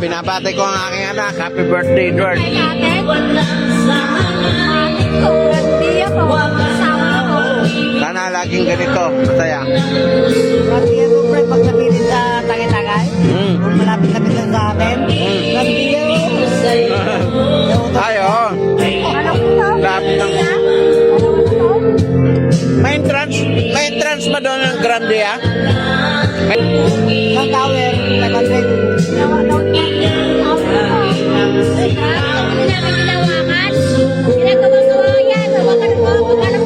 binabati ko ang aking anak. Happy birthday, Edward. Ay, ate. Ate ko, hindi ako. Kasama ko. Sana laging ganito. Masaya. Grabe mo, pre, pag napilit sa Tagaytagay. Kung malapit-lapit lang sa atin. Grabe mo. Ay, oo. Alam ko to. Lapit lang. Alam ko to. May entrance ba doon ng Grande, ah? Ang tower, 500. Ginawa daw niya. Alam ko to. Hindi namin ginawakan. Ginagawa-gawa yan. Hawakan mo. Magkano